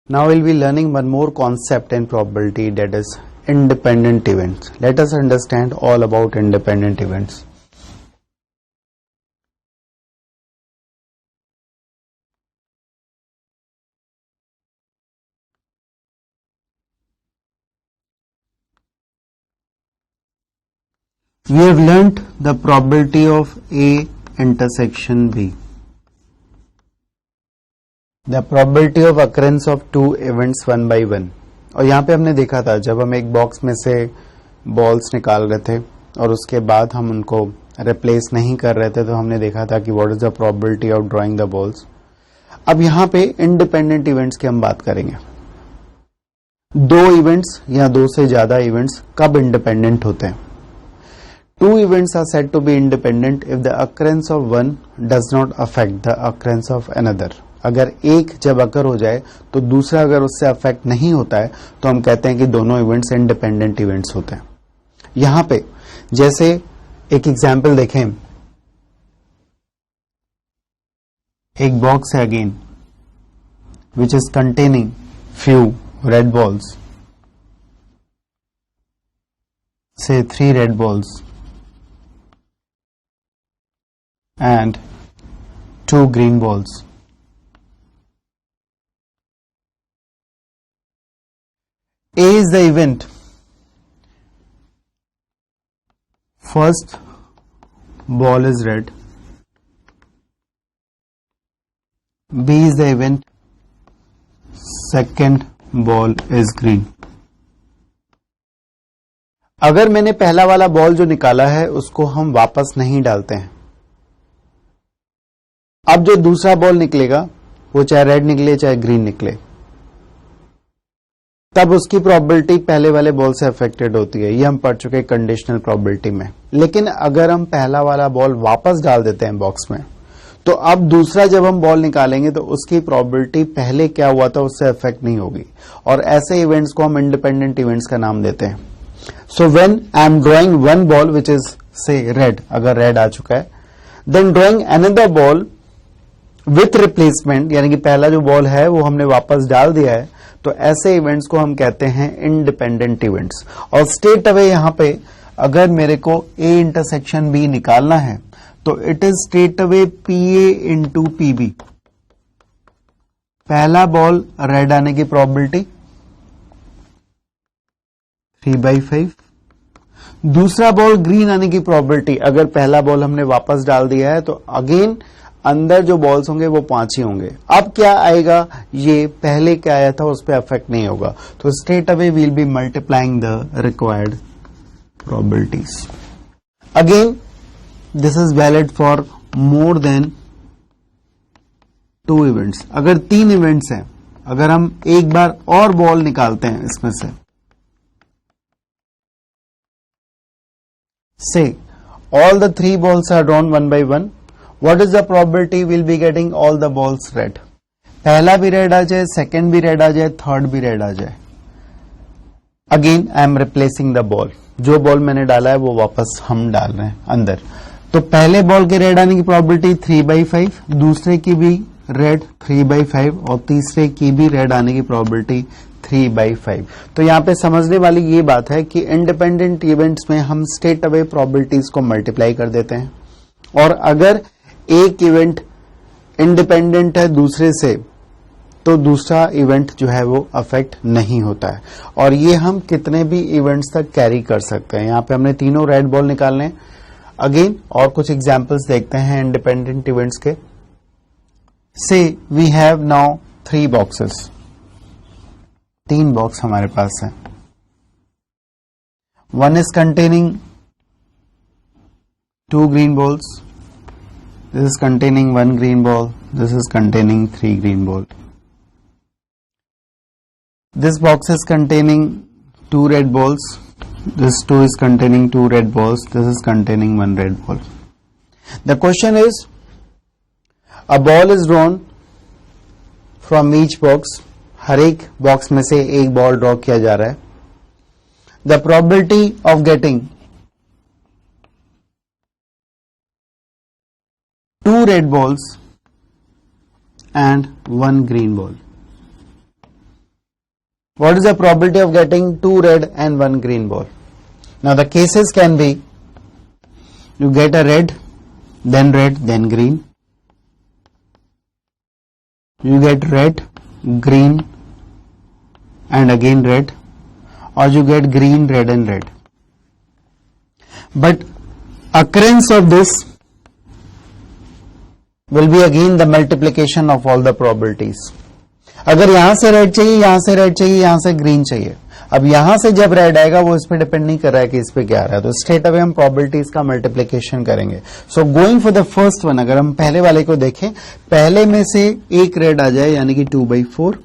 Now we'll be learning one more concept in probability, that is independent events. Let us understand all about independent events. We have learnt the probability of A intersection B. The probability of occurrence of two events one by one. और यहाँ पे हमने देखा था जब हम एक box में से बॉल्स निकाल रहे थे और उसके बाद हम उनको रिप्लेस नहीं कर रहे थे तो हमने देखा था कि what is the probability of drawing the balls. अब यहाँ पे इंडिपेंडेंट इवेंट्स की हम बात करेंगे. दो इवेंट्स या दो से ज्यादा इवेंट्स कब इंडिपेंडेंट होते हैं? Two events are said to be independent if the occurrence of one does not affect the occurrence of another. अगर एक जब अकर हो जाए तो दूसरा अगर उससे अफेक्ट नहीं होता है तो हम कहते हैं कि दोनों इवेंट्स इंडिपेंडेंट इवेंट्स होते हैं. यहां पे जैसे एक एग्जांपल देखें, एक बॉक्स है again which is containing few red balls, से 3 red balls and 2 green balls. A is the event. First ball is red. B is the event. Second ball is green. अगर मैंने पहला वाला बॉल जो निकाला है उसको हम वापस नहीं डालते हैं, अब जो दूसरा बॉल निकलेगा वो चाहे रेड निकले चाहे ग्रीन निकले, तब उसकी प्रोबेबिलिटी पहले वाले बॉल से अफेक्टेड होती है. ये हम पढ़ चुके हैं कंडीशनल प्रोबेबिलिटी में. लेकिन अगर हम पहला वाला बॉल वापस डाल देते हैं बॉक्स में तो अब दूसरा जब हम बॉल निकालेंगे तो उसकी प्रोबेबिलिटी पहले क्या हुआ था उससे अफेक्ट नहीं होगी. और ऐसे इवेंट्स को हम इंडिपेंडेंट इवेंट्स का नाम देते हैं. So when I am drawing one ball which is say red, अगर रेड आ चुका है, then drawing another ball with replacement, यानी कि पहला जो बॉल है वो हमने वापस डाल दिया है, तो ऐसे इवेंट्स को हम कहते हैं इंडिपेंडेंट इवेंट्स. और स्ट्रेट अवे यहां पे अगर मेरे को A इंटरसेक्शन B निकालना है तो it is straight away PA into PB. पहला बॉल रेड आने की प्रोबेबिलिटी 3/5, दूसरा बॉल ग्रीन आने की प्रोबेबिलिटी, अगर पहला बॉल हमने वापस डाल दिया है तो अगेन अंदर जो बॉल्स होंगे वो 5 ही होंगे. अब क्या आएगा, ये पहले क्या आया था उस पर अफेक्ट नहीं होगा. तो straight away will be multiplying the required probabilities. Again this is valid for more than 2 events. अगर 3 इवेंट्स हैं, अगर हम एक बार और बॉल निकालते हैं इसमें से all the 3 balls are drawn one by one, what is the probability we'll be getting all the balls red? पहला भी रेड आ जाए, सेकेंड भी रेड आ जाए, थर्ड भी रेड आ जाए. Again I am replacing the ball. जो बॉल मैंने डाला है वो वापस हम डाल रहे हैं अंदर. तो पहले बॉल के रेड आने की प्रोबेबिलिटी 3/5, दूसरे की भी रेड 3/5 और तीसरे की भी रेड आने की प्रोबेबिलिटी 3/5. तो यहां पे समझने वाली ये बात है कि इंडिपेंडेंट इवेंट्स में हम स्ट्रेट अवे प्रोबेबिलिटीज को मल्टीप्लाई कर देते हैं. और अगर एक इवेंट इंडिपेंडेंट है दूसरे से तो दूसरा इवेंट जो है वो अफेक्ट नहीं होता है. और ये हम कितने भी इवेंट्स तक कैरी कर सकते हैं. यहां पे हमने तीनों रेड बॉल निकालने. अगेन और कुछ एग्जांपल्स देखते हैं इंडिपेंडेंट इवेंट्स के. Say we have now 3 boxes, 3 box हमारे पास है. One is containing 2 green balls, this is containing 1 green ball, this is containing 3 green ball. This box is containing 2 red balls, this 2 is containing 2 red balls, this is containing 1 red ball. The question is, a ball is drawn from each box. हर एक box में से एक ball draw किया जा रहा है. The probability of getting 2 red balls and 1 green ball. What is the probability of getting 2 red and 1 green ball? Now the cases can be, you get a red, then green. You get red, green, and again red, or you get green, red and red. But occurrence of this will be again the multiplication of all the probabilities. अगर यहां से red चाहिए, यहां से red चाहिए, यहां से green चाहिए, अब यहां से जब रेड आएगा वो इस पे डिपेंड नहीं कर रहा है कि इस पे क्या आ रहा है, तो स्ट्रेट अवे हम प्रोबेबिलिटीज का मल्टीप्लिकेशन करेंगे. So going for the first one, अगर हम पहले वाले को देखें, पहले में से एक रेड आ जाए यानी कि 2/4,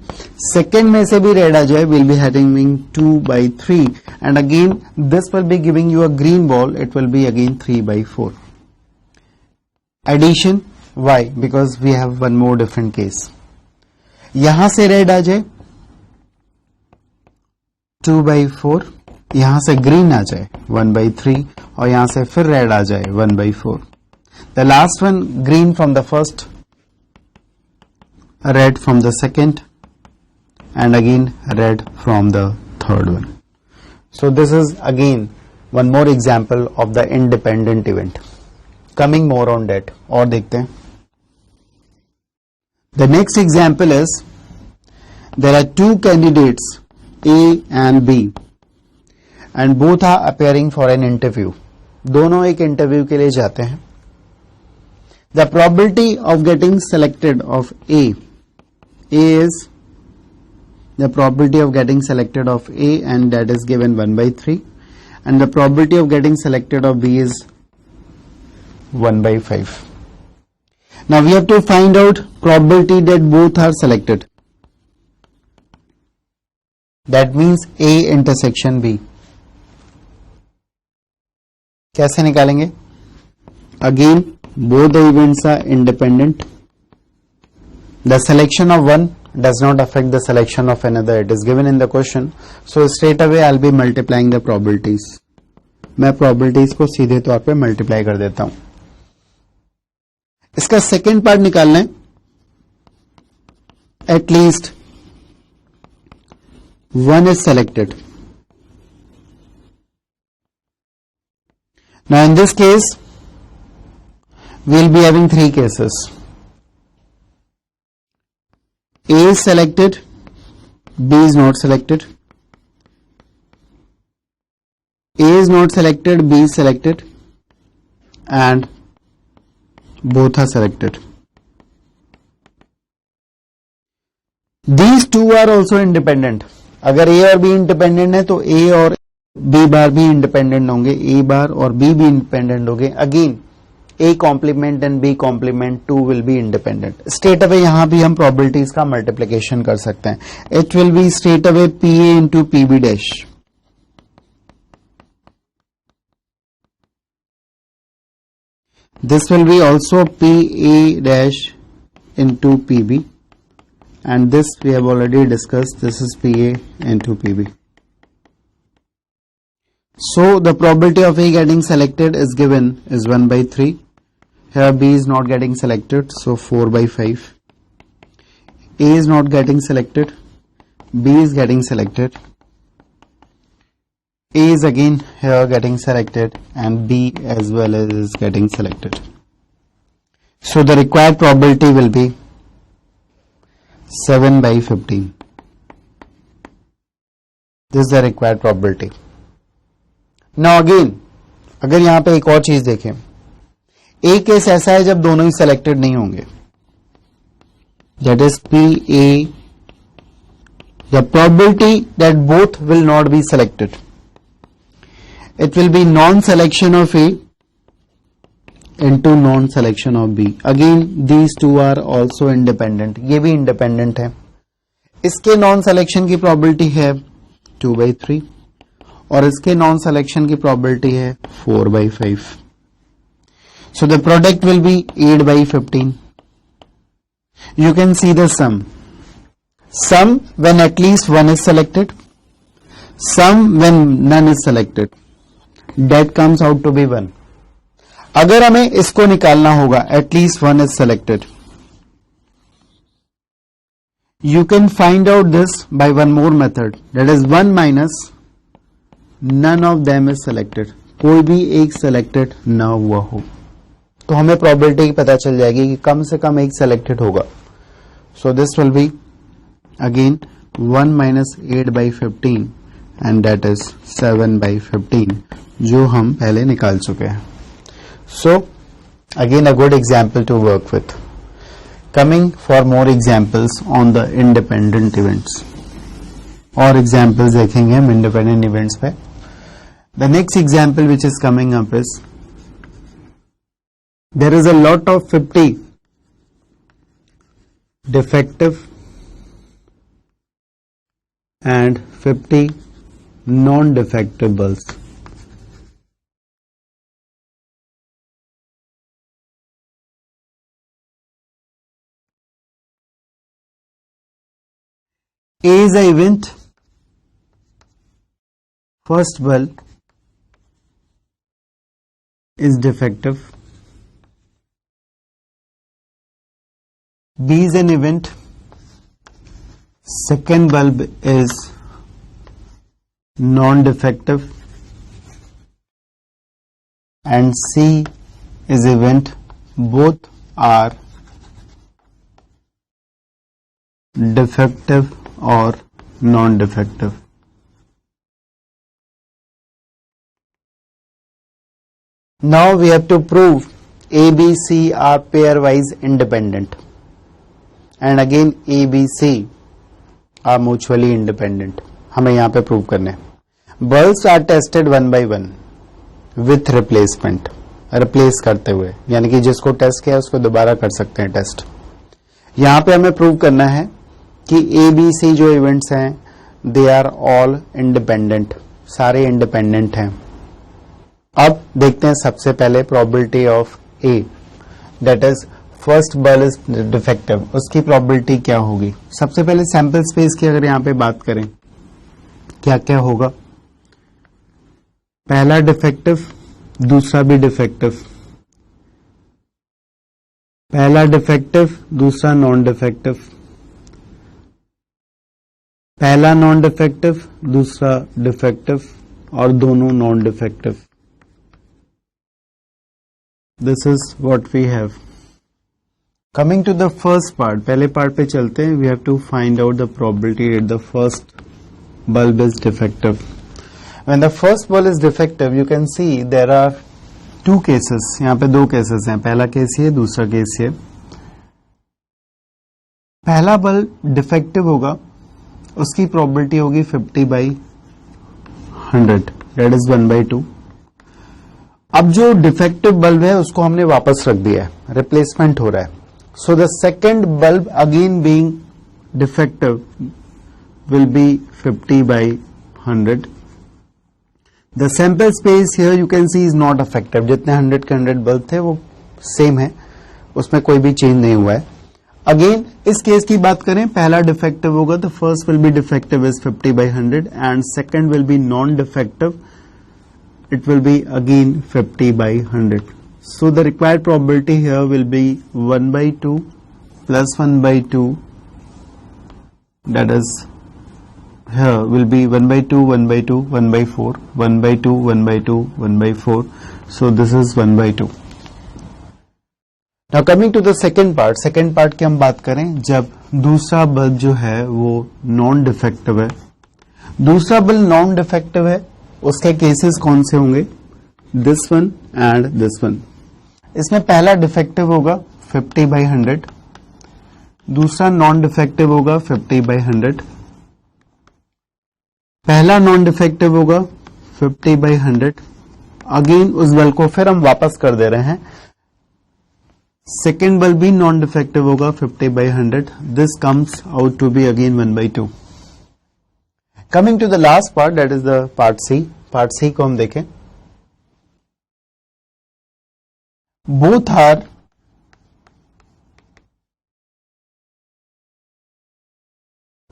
सेकेंड में से भी रेड आ जाए, will be having 2/3, and again this will be giving you a green ball, it will be again 3/4. Addition, why? Because we have one more different case. यहां से रेड आ जाए 2/4, यहां से ग्रीन आ जाए 1/3, और यहां से फिर रेड आ जाए 1/4. The last one, green from the first, red from the second, and again red from the third one. So this is again one more example of the independent event. Coming more on that, और देखते हैं. The next example is, there are two candidates A and B and both are appearing for an interview. दोनों एक interview के लिए जाते हैं. The probability of getting selected of A is the probability of getting selected of A, and that is given 1/3, and the probability of getting selected of B is 1/5. Now we have to find out probability that both are selected. That means A intersection B. कैसे निकालेंगे? Again, both the events are independent. The selection of one does not affect the selection of another. It is given in the question. So straight away I'll be multiplying the probabilities. मैं probabilities को सीधे तौर पे multiply कर देता हूं. इसका second part निकालना है. At least one is selected. Now in this case we will be having 3 cases. A is selected, B is not selected. A is not selected, B is selected, and both are selected. These two are also independent. अगर A और B independent है तो A और B बार भी independent होंगे, A बार और B भी independent होंगे. Again A complement and B complement 2 will be independent. Straight away यहां भी हम प्रोबेबिलिटीज का मल्टीप्लिकेशन कर सकते हैं. It will be straight away PA into PB dash. This will be also PA dash into PB, and this we have already discussed. This is PA into PB. So the probability of A getting selected is given is 1/3. Here B is not getting selected, so 4/5. A is not getting selected, B is getting selected. A is again here getting selected, and B as well is getting selected. So the required probability will be 7/15. This is the required probability. Now again, अगर यहां पे एक और चीज देखें, एक case ऐसा है जब दोनों ही सेलेक्टेड नहीं होंगे. That is PA. The probability that both will not be selected. It will be non-selection of A into non-selection of B. Again, these two are also independent. ये भी independent है. इसके non-selection की probability है 2/3 और इसके non-selection की probability है 4/5. So the product will be 8/15. You can see the sum. Sum when at least one is selected. Sum when none is selected. That comes out to be 1. अगर हमें इसको निकालना होगा, at least one is selected. You can find out this by one more method, that is 1 minus none of them is selected. कोई भी एक selected ना हुआ हो तो हमें probability पता चल जाएगी कि कम से कम एक selected होगा. So this will be again 1 minus 8 by 15 and that is 7 by 15 जो हम पहले निकाल चुके हैं. So again a good example to work with. Coming for more examples on the independent events. और examples देखेंगे हम independent events पे. The next example which is coming up is there is a lot of 50 defective and 50 non-defective bulbs. A is the event. First bulb is defective. B is an event. Second bulb is non-defective. And C is event. Both are defective or non-defective. Now we have to prove A, B, C are pairwise independent. And again A, B, C are mutually independent. हमें यहाँ पे prove करने. Bulbs are tested one by one with replacement. Replace करते हुए, यानी कि जिसको test किया उसको दोबारा कर सकते हैं टेस्ट. यहाँ पे हमें प्रूव करना है कि ए बी सी जो इवेंट्स हैं दे आर ऑल इंडिपेंडेंट, सारे इंडिपेंडेंट हैं. अब देखते हैं सबसे पहले probability of A, that is first bulb is defective, उसकी प्रोबेबिलिटी क्या होगी. सबसे पहले सैंपल स्पेस की अगर यहां पे बात करें क्या क्या होगा. पहला डिफेक्टिव, दूसरा भी डिफेक्टिव, पहला डिफेक्टिव दूसरा नॉन डिफेक्टिव, पहला नॉन डिफेक्टिव दूसरा डिफेक्टिव और दोनों non defective. This is what we have. Coming to the first part, पहले पार्ट पे चलते हैं. We have to find out the probability that the first bulb is defective. When the first bulb is defective, you can see there are two cases. यहाँ पे दो cases हैं, पहला case ये, दूसरा केस ये. पहला बल्ब डिफेक्टिव होगा, उसकी प्रोबेबिलिटी होगी 50/100, that is 1/2. अब जो डिफेक्टिव बल्ब है उसको हमने वापस रख दिया है, रिप्लेसमेंट हो रहा है. So the second bulb again being defective will be 50/100. The sample space here you can see is not affected. जितने 100 के 100 बल्ब थे वो सेम है, उसमें कोई भी चेंज नहीं हुआ है. अगेन इस केस की बात करें, पहला डिफेक्टिव होगा तो first will be defective is 50/100 and second will be non defective, it will be again 50/100. So the required probability here will be 1/2 plus 1/2, that is here will be 1/2, 1/2, 1/4, 1/2, 1/2, 1/4. So this is 1/2. Now coming to the second part. Second part की हम बात करें जब दूसरा bulb जो है वो non defective है. दूसरा बल्ब नॉन डिफेक्टिव है, उसके केसेस कौन से होंगे, this one and this one. इसमें पहला डिफेक्टिव होगा 50/100, दूसरा नॉन डिफेक्टिव होगा 50/100. पहला नॉन डिफेक्टिव होगा 50/100. अगेन उस बल्ब को फिर हम वापस कर दे रहे हैं, सेकेंड बल्ब भी नॉन डिफेक्टिव होगा 50/100. This comes out to be again 1/2. Coming to the last part, that is the part C. Part C को हम देखें. बोथ आर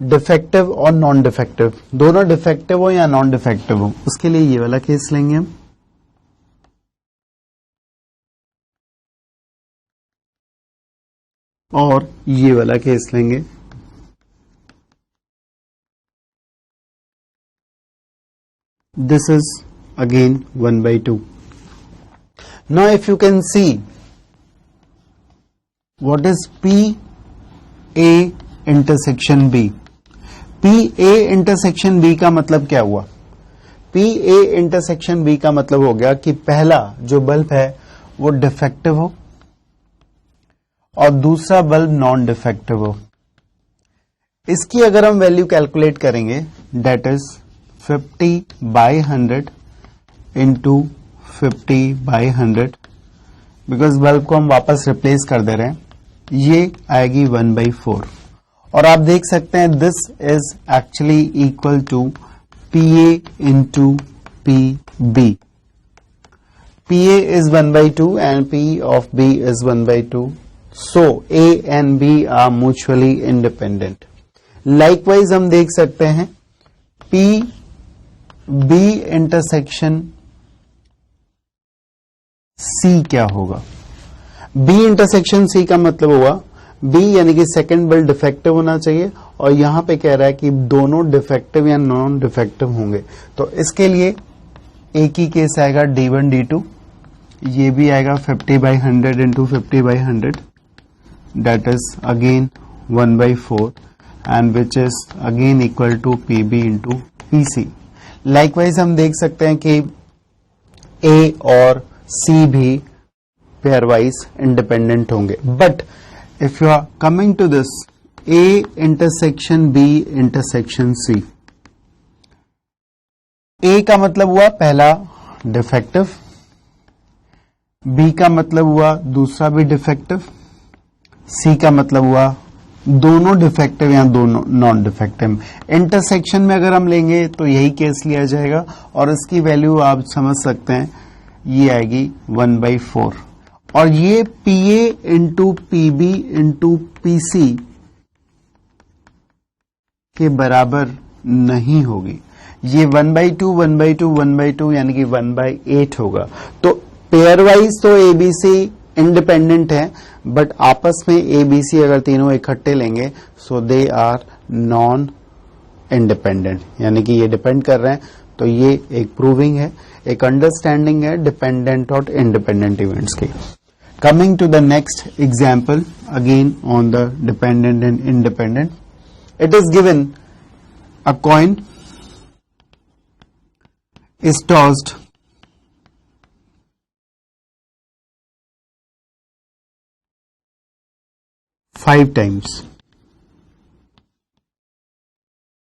डिफेक्टिव और नॉन डिफेक्टिव, दोनों डिफेक्टिव हो या नॉन डिफेक्टिव हो, उसके लिए ये वाला केस लेंगे हम. और ये वाला केस लेंगे. This is again 1/2. Now if you can see what is PA intersection B. PA intersection B का मतलब क्या हुआ? PA intersection B का मतलब हो गया कि पहला जो बल्ब है वो डिफेक्टिव हो और दूसरा बल्ब नॉन डिफेक्टिव हो. इसकी अगर हम वैल्यू कैलकुलेट करेंगे that is 50/100 into 50/100 because bulb को हम वापस रिप्लेस कर दे रहे हैं, ये आएगी 1/4. और आप देख सकते हैं this is actually equal to PA into PB. PA is 1/2 and P of B is 1/2. So A and B are mutually independent. Likewise हम देख सकते हैं PB intersection C क्या होगा? B intersection C का मतलब होगा B यानी कि सेकेंड बल्ब डिफेक्टिव होना चाहिए और यहां पे कह रहा है कि दोनों डिफेक्टिव या नॉन डिफेक्टिव होंगे. तो इसके लिए एक ही केस आएगा D1 D2. ये भी आएगा 50/100 into 50/100 that is again 1/4 and which is again equal to PB into PC. Likewise हम देख सकते हैं कि A और C भी पेयरवाइज इंडिपेंडेंट होंगे. But if you are coming to this A intersection B intersection C, A का मतलब हुआ पहला डिफेक्टिव, B का मतलब हुआ दूसरा भी डिफेक्टिव, C का मतलब हुआ दोनों डिफेक्टिव या दोनों नॉन डिफेक्टिव. इंटरसेक्शन में अगर हम लेंगे तो यही केस लिया जाएगा और इसकी वैल्यू आप समझ सकते हैं ये आएगी 1/4. और ये PA into PB into PC के बराबर नहीं होगी. ये 1/2 1/2 1/2 यानी कि 1/8 होगा. तो पेयरवाइज तो ABC इंडिपेंडेंट है बट आपस में ABC अगर तीनों इकट्ठे लेंगे सो दे आर नॉन इंडिपेंडेंट, यानी कि ये डिपेंड कर रहे हैं. तो ये एक प्रूविंग है, एक अंडरस्टैंडिंग है डिपेंडेंट और इंडिपेंडेंट इवेंट्स की. Coming to the next example again on the dependent and independent. It is given a coin is tossed five times.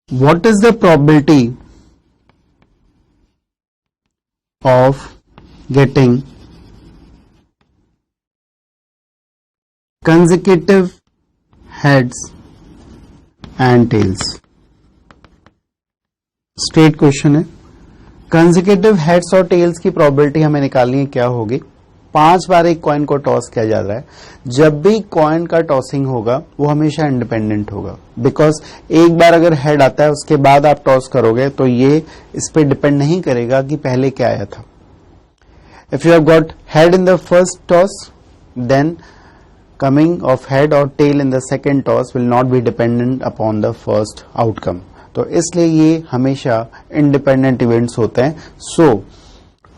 What is the probability of getting consecutive heads and tails? Straight question है. Consecutive heads और tales की probability हमें निकालनी है. क्या होगी? 5 बार एक coin को टॉस किया जा रहा है. जब भी कॉइन का टॉसिंग होगा वो हमेशा इंडिपेंडेंट होगा बिकॉज एक बार अगर हेड आता है उसके बाद आप टॉस करोगे तो ये इस पे डिपेंड नहीं करेगा कि पहले क्या आया था. If you have got head in the first toss then coming of head or tail in the second toss will not be dependent upon the first outcome. तो इसलिए ये हमेशा इंडिपेंडेंट इवेंट्स होते हैं. So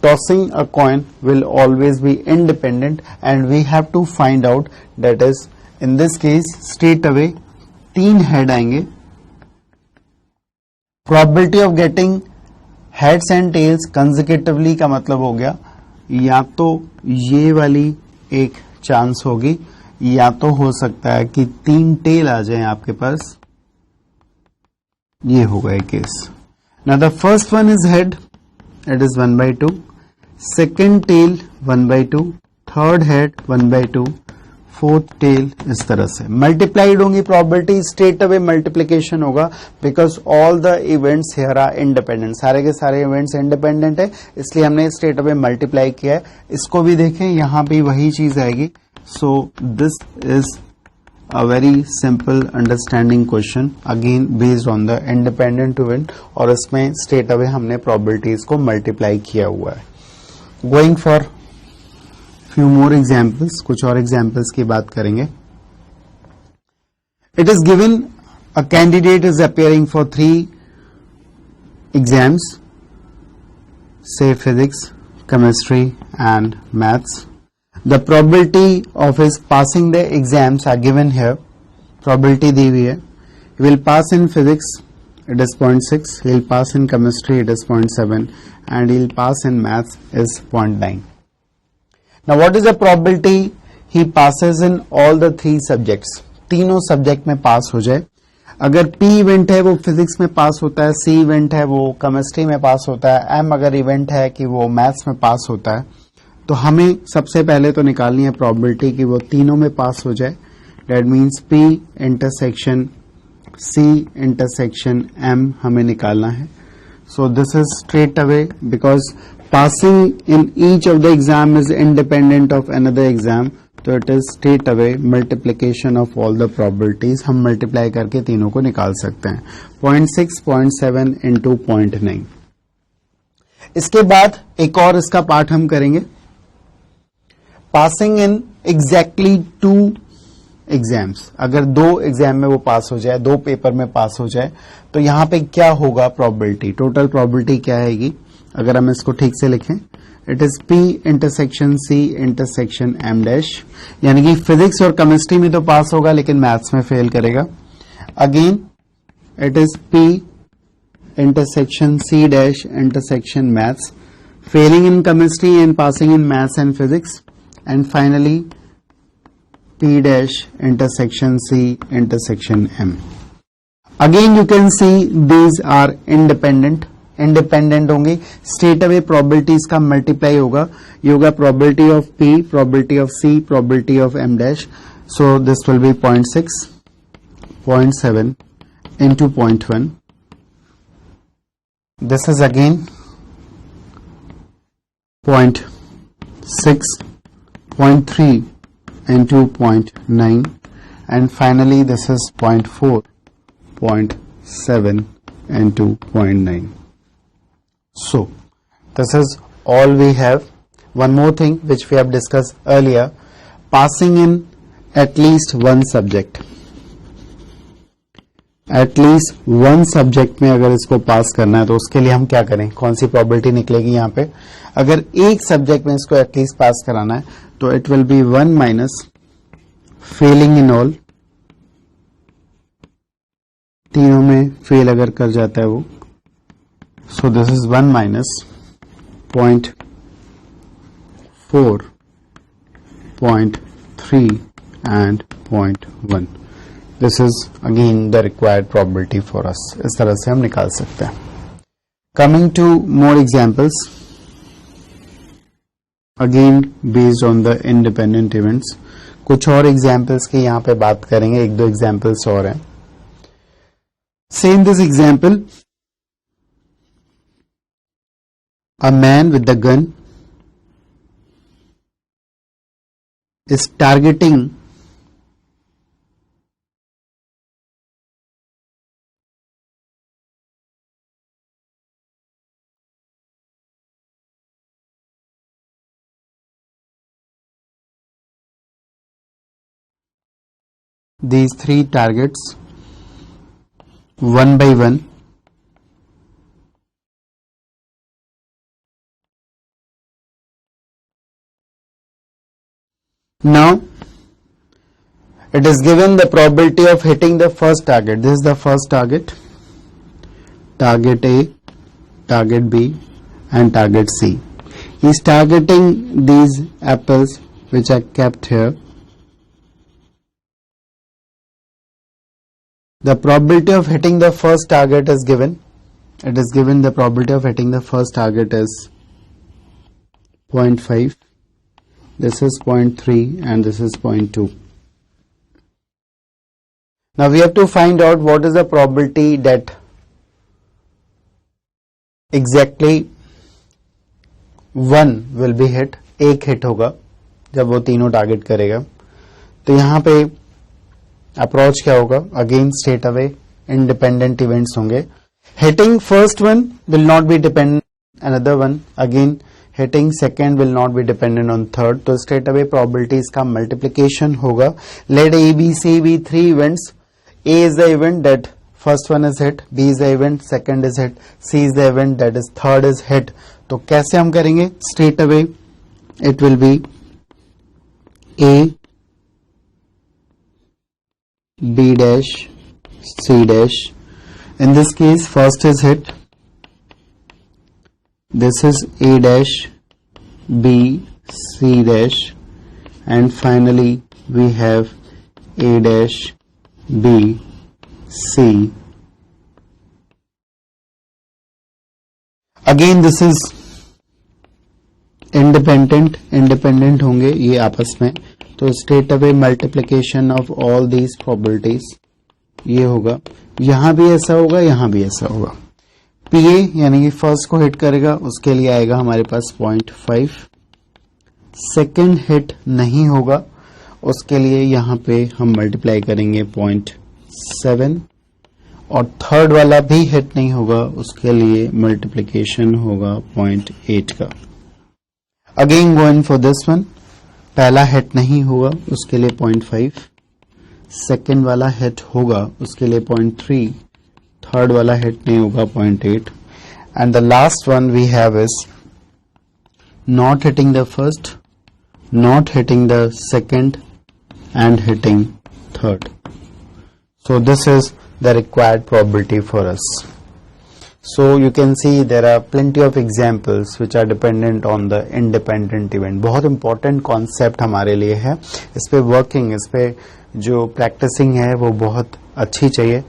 tossing a coin will always be independent and we have to find out that is in this case straight away 3 head आएंगे. Probability of getting heads and tails consecutively का मतलब हो गया या तो ये वाली एक चांस होगी या तो हो सकता है कि 3 टेल आ जाए आपके पास. ये होगा एक केस. Now the first one is head, it is 1/2. Second tail 1/2, third head 1/2, fourth tail. इस तरह से मल्टीप्लाइड होंगी प्रोबेबिलिटी. स्ट्रेट अवे मल्टीप्लीकेशन होगा because all the events here are independent. सारे के सारे इवेंट्स इंडिपेंडेंट है इसलिए हमने स्ट्रेट अवे मल्टीप्लाई किया है. इसको भी देखें यहां भी वही चीज आएगी. सो this is a very simple understanding question again based on the independent event और इसमें straight away हमने probabilities को multiply किया हुआ है. Going for few more examples, कुछ और examples की बात करेंगे. It is given a candidate is appearing for 3 exams say physics, chemistry and maths. The probability of his passing the exams are given here. Probability दी हुई है. He will pass in physics, it is 0.6. He will pass in chemistry, it is 0.7, and he will pass in maths is 0.9. Now what is the probability he passes in all the three subjects? तीनों subject में पास हो जाए. अगर P event है वो physics में पास होता है, C इवेंट है वो केमिस्ट्री में पास होता है, M अगर इवेंट है कि वो मैथ्स में पास होता है, तो हमें सबसे पहले तो निकालनी है प्रोबेबिलिटी कि वो तीनों में पास हो जाए. That means P intersection C intersection M हमें निकालना है. So this is straight away because passing in each of the exam is independent of another exam. तो it is straight away multiplication of all the probabilities. हम multiply करके तीनों को निकाल सकते हैं. 0.6, 0.7 इंटू 0.9. इसके बाद एक और इसका पार्ट हम करेंगे. Passing in exactly 2 exams. अगर 2 एग्जाम में वो पास हो जाए, 2 पेपर में पास हो जाए, तो यहां पे क्या होगा प्रोबेबिलिटी, टोटल प्रोबेबिलिटी क्या आएगी? अगर हम इसको ठीक से लिखें, it is P intersection C intersection M dash. यानी कि फिजिक्स और केमिस्ट्री में तो पास होगा लेकिन मैथ्स में फेल करेगा. Again it is P intersection C dash intersection maths, Fehling in chemistry and passing in maths and physics. And finally P dash intersection C intersection M. Again you can see these are independent. Independent होंगे. Straight away probabilities का multiply होगा. ये होगा probability of P, probability of C, probability of M dash. So this will B 0.6, 0.7 into 0.1. This is again 0.6, 0.3 into 0.9, and finally this is 0.4, 0.7 into 0.9. So this is all we have. One more thing which we have discussed earlier, passing in at least one subject. At least one subject में अगर इसको पास करना है तो उसके लिए हम क्या करें, कौन सी प्रोबेबिलिटी निकलेगी यहाँ पे? अगर एक सब्जेक्ट में इसको एटलीस्ट पास कराना है तो it will be 1 minus failing in all. तीनों में फेल अगर कर जाता है वो, so this is 1 minus 0.4, 0.3 and 0.1. This is again the required probability for us. इस तरह से हम निकाल सकते हैं. Coming to more examples, again based on the independent events. कुछ और एग्जाम्पल्स की यहां पे बात करेंगे. 1-2 एग्जाम्पल्स और हैं. Same this example, a man with the gun is targeting these 3 targets one by one. Now it is given the probability of hitting the first target. This is the first target, target A, target B and target C. He is targeting these apples which are kept here. The probability of hitting the first target is given. It is given the probability of hitting the first target is 0.5. This is 0.3 and this is 0.2. Now we have to find out what is the probability that exactly 1 will be hit. एक hit होगा जब वो तीनों target करेगा. तो यहां पे approach क्या होगा? Again straight away independent events होंगे. Hitting first one will not be dependent another one. Again hitting second will not be dependent on third. तो straight away probabilities का multiplication होगा. Let A, B, C be 3 events. A is the event that first one is hit, B is the event, second is hit, C is the event, that is third is hit. तो कैसे हम करेंगे? Straight away it will be A B dash C dash. In this case, first is hit. This is A dash B C dash, and finally we have A dash B C. Again, this is independent होंगे ये आपस में. तो straight away multiplication of all these probabilities ये होगा. यहां भी ऐसा होगा, यहां भी ऐसा होगा. पीए यानी कि फर्स्ट को हिट करेगा, उसके लिए आएगा हमारे पास 0.5. सेकंड हिट नहीं होगा, उसके लिए यहां पे हम मल्टीप्लाई करेंगे 0.7. और थर्ड वाला भी हिट नहीं होगा, उसके लिए मल्टीप्लीकेशन होगा 0.8 का. Again going for this one. पहला हिट नहीं होगा, उसके लिए 0.5. सेकेंड वाला हिट होगा, उसके लिए 0.3. थर्ड वाला हिट नहीं होगा, 0.8. And the last one we have is not hitting the first, not hitting the second and hitting third. So this is the required probability for us. So you can see there are plenty of examples which are dependent on the independent event. बहुत important concept हमारे लिए है. इस पे working, इस पे जो practicing है वो बहुत अच्छी चाहिए.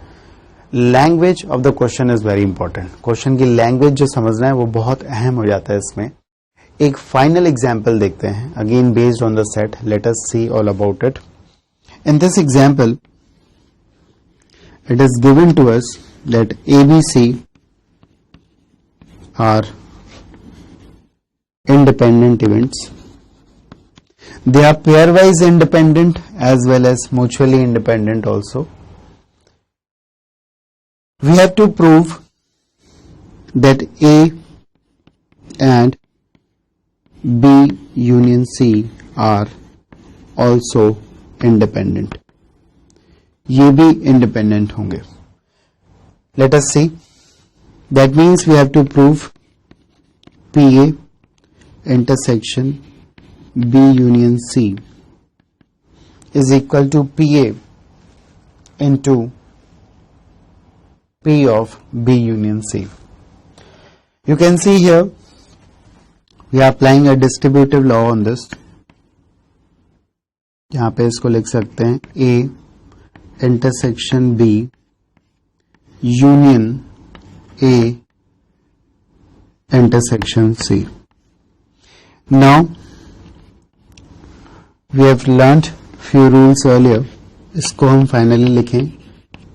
Language of the question is very important. Question की language जो समझना है वो बहुत अहम हो जाता है इसमें. एक final example देखते हैं. Again based on the set, let us see all about it. In this example, it is given to us that ABC are independent events. They are pairwise independent as well as mutually independent also. We have to prove that A and B union C are also independent. ये भी independent होंगे. Let us see. That means we have to prove PA intersection B union C is equal to PA into P of B union C. You can see here we are applying a distributive law on this. यहाँ पे इसको लिख सकते हैं A intersection B union A intersection C. Now we have learnt few rules earlier. इसको हम finally लिखें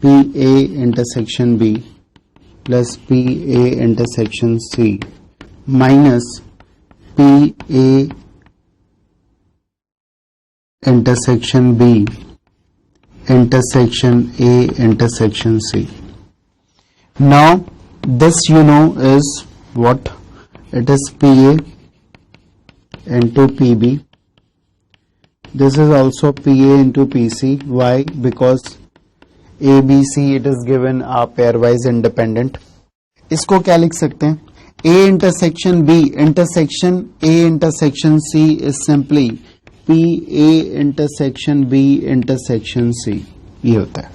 PA intersection B plus PA intersection C minus PA intersection B intersection A intersection C. Now this you know is what? It is PA into PB. This is also PA into PC. Why? Because ABC it is given are pairwise independent. इसको क्या लिख सकते हैं? A intersection B intersection A intersection C is simply PA intersection B intersection C. ये होता है.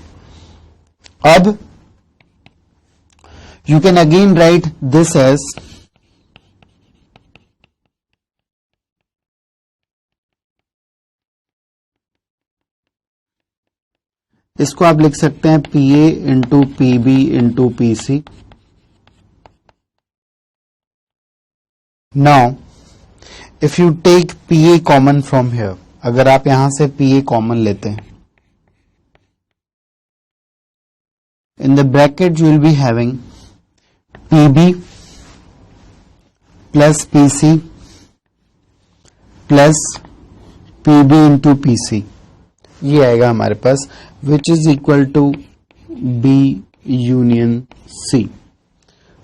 अब you can again write this as इसको आप लिख सकते हैं PA into PB into PC. Now if you take PA common from here, अगर आप यहां से PA common लेते हैं, in the bracket you will be having PB plus PC plus PB into PC. ये आएगा हमारे पास which is equal to B union C.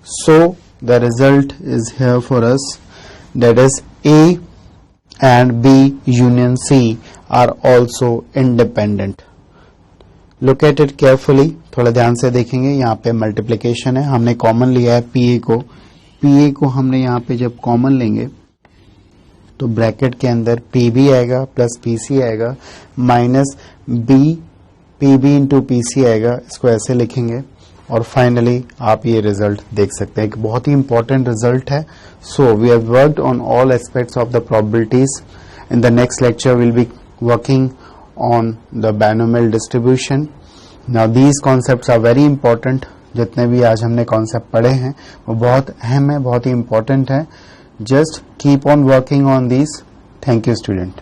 So the result is here for us, that is A and B union C are also independent. Look at it carefully, थोड़ा ध्यान से देखेंगे। यहाँ पे multiplication है, हमने कॉमन लिया है पीए को। पीए को हमने यहाँ पे जब कॉमन लेंगे तो ब्रैकेट के अंदर पीबी आएगा प्लस पीसी आएगा minus B PB into PC आएगा, इसको ऐसे लिखेंगे और फाइनली आप ये रिजल्ट देख सकते हैं। एक बहुत ही इंपॉर्टेंट रिजल्ट है। So we have worked on all aspects of the probabilities. In the next lecture will be working on the binomial distribution. Now these concepts are very important. जितने भी आज हमने कॉन्सेप्ट पढ़े हैं वो बहुत अहम है, बहुत ही इंपॉर्टेंट है. Just keep on working on these. Thank you student.